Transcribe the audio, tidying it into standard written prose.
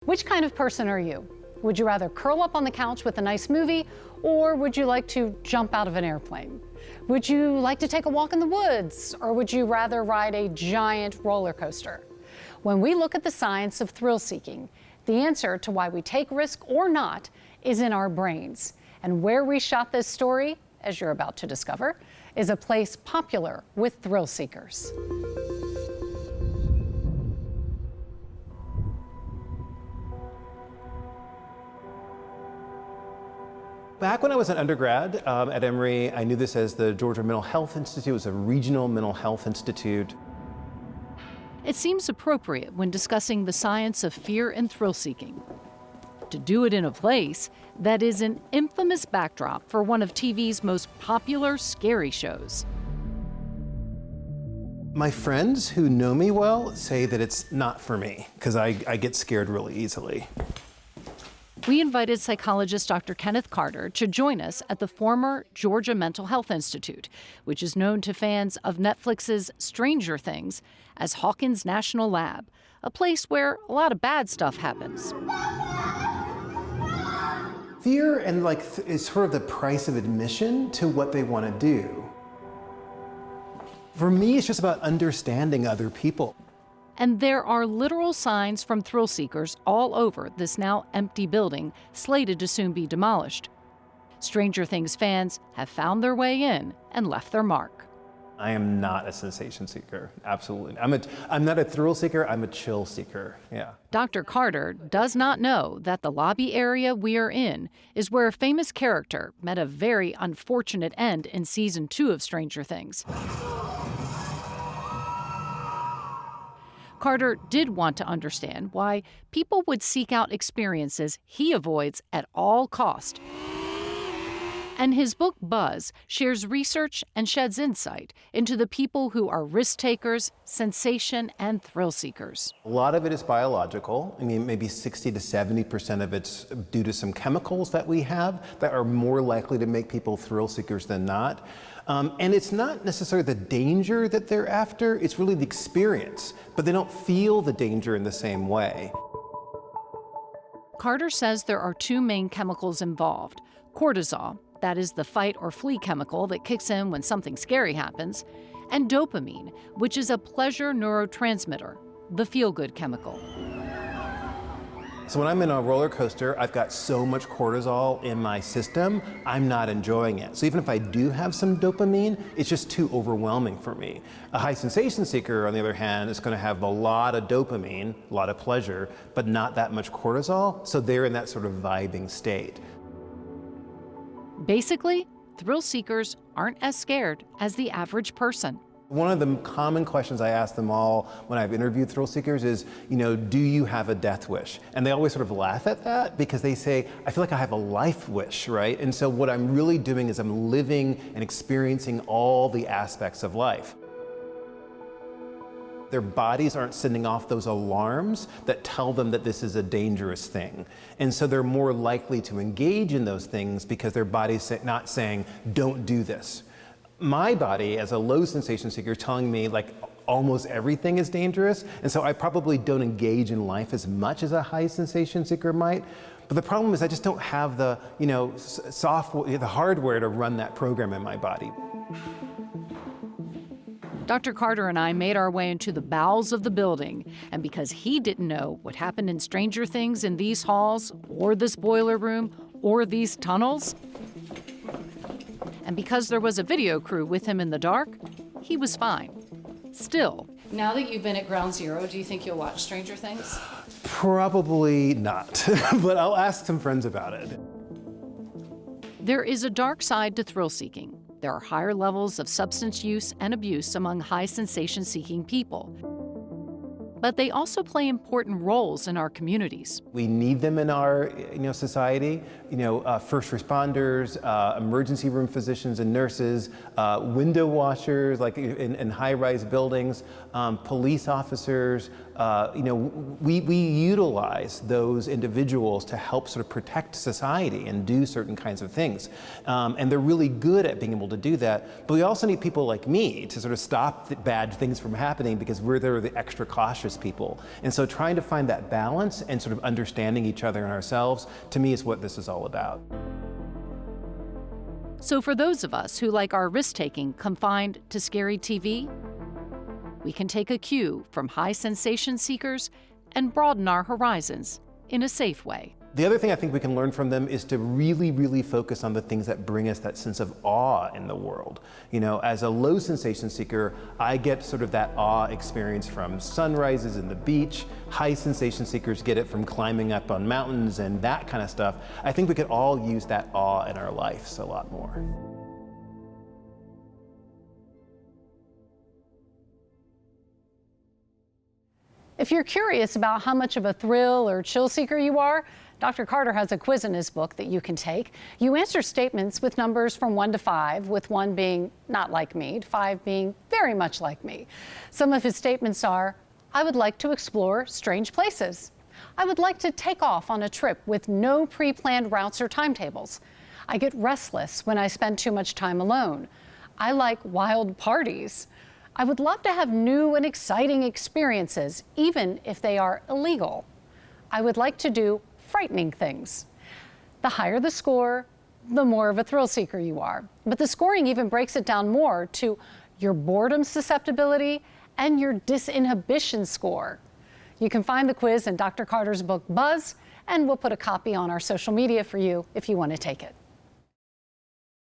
Which kind of person are you? Would you rather curl up on the couch with a nice movie, or would you like to jump out of an airplane? Would you like to take a walk in the woods, or would you rather ride a giant roller coaster? When we look at the science of thrill-seeking, the answer to why we take risk or not is in our brains. And where we shot this story, as you're about to discover, is a place popular with thrill seekers. Back when I was an undergrad at Emory, I knew this as the Georgia Mental Health Institute. It was a regional mental health institute. It seems appropriate when discussing the science of fear and thrill-seeking to do it in a place that is an infamous backdrop for one of TV's most popular scary shows. My friends who know me well say that it's not for me, because I get scared really easily. We invited psychologist Dr. Kenneth Carter to join us at the former Georgia Mental Health Institute, which is known to fans of Netflix's Stranger Things as Hawkins National Lab, a place where a lot of bad stuff happens. Fear and is sort of the price of admission to what they want to do. For me, it's just about understanding other people. And there are literal signs from thrill seekers all over this now empty building, slated to soon be demolished. Stranger Things fans have found their way in and left their mark. I am not a sensation seeker, absolutely. I'm not a thrill seeker, I'm a chill seeker, yeah. Dr. Carter does not know that the lobby area we are in is where a famous character met a very unfortunate end in season 2 of Stranger Things. Carter did want to understand why people would seek out experiences he avoids at all cost. And his book, Buzz, shares research and sheds insight into the people who are risk takers, sensation, and thrill seekers. A lot of it is biological. I mean, maybe 60 to 70% of it's due to some chemicals that we have that are more likely to make people thrill seekers than not. And it's not necessarily the danger that they're after, it's really the experience, but they don't feel the danger in the same way. Carter says there are 2 main chemicals involved: cortisol, that is the fight or flee chemical that kicks in when something scary happens, and dopamine, which is a pleasure neurotransmitter, the feel-good chemical. So when I'm in a roller coaster, I've got so much cortisol in my system, I'm not enjoying it. So even if I do have some dopamine, it's just too overwhelming for me. A high sensation seeker, on the other hand, is going to have a lot of dopamine, a lot of pleasure, but not that much cortisol, so they're in that sort of vibing state. Basically, thrill seekers aren't as scared as the average person. One of the common questions I ask them all when I've interviewed thrill seekers is, do you have a death wish? And they always sort of laugh at that because they say, I feel like I have a life wish, right? And so what I'm really doing is I'm living and experiencing all the aspects of life. Their bodies aren't sending off those alarms that tell them that this is a dangerous thing. And so they're more likely to engage in those things because their body's not saying, don't do this. My body, as a low sensation seeker, is telling me almost everything is dangerous, and so I probably don't engage in life as much as a high sensation seeker might. But the problem is I just don't have the, software, the hardware to run that program in my body. Dr. Carter and I made our way into the bowels of the building, and because he didn't know what happened in Stranger Things in these halls, or this boiler room, or these tunnels, and because there was a video crew with him in the dark, he was fine. Still, now that you've been at Ground Zero, do you think you'll watch Stranger Things? Probably not, but I'll ask some friends about it. There is a dark side to thrill-seeking. There are higher levels of substance use and abuse among high sensation-seeking people. But they also play important roles in our communities. We need them in our society. First responders, emergency room physicians and nurses, window washers, in high-rise buildings, police officers. We utilize those individuals to help sort of protect society and do certain kinds of things. And they're really good at being able to do that. But we also need people like me to sort of stop the bad things from happening because we're the extra cautious conscious people. And so trying to find that balance and sort of understanding each other and ourselves, to me, is what this is all about. So for those of us who like our risk-taking confined to scary TV, we can take a cue from high sensation seekers and broaden our horizons in a safe way. The other thing I think we can learn from them is to really, really focus on the things that bring us that sense of awe in the world. You know, as a low sensation seeker, I get sort of that awe experience from sunrises and the beach. High sensation seekers get it from climbing up on mountains and that kind of stuff. I think we could all use that awe in our lives a lot more. If you're curious about how much of a thrill or chill seeker you are, Dr. Carter has a quiz in his book that you can take. You answer statements with numbers from 1 to 5, with 1 being not like me, 5 being very much like me. Some of his statements are, I would like to explore strange places. I would like to take off on a trip with no pre-planned routes or timetables. I get restless when I spend too much time alone. I like wild parties. I would love to have new and exciting experiences, even if they are illegal. I would like to do frightening things. The higher the score, the more of a thrill seeker you are. But the scoring even breaks it down more to your boredom susceptibility and your disinhibition score. You can find the quiz in Dr. Carter's book, Buzz, and we'll put a copy on our social media for you if you want to take it.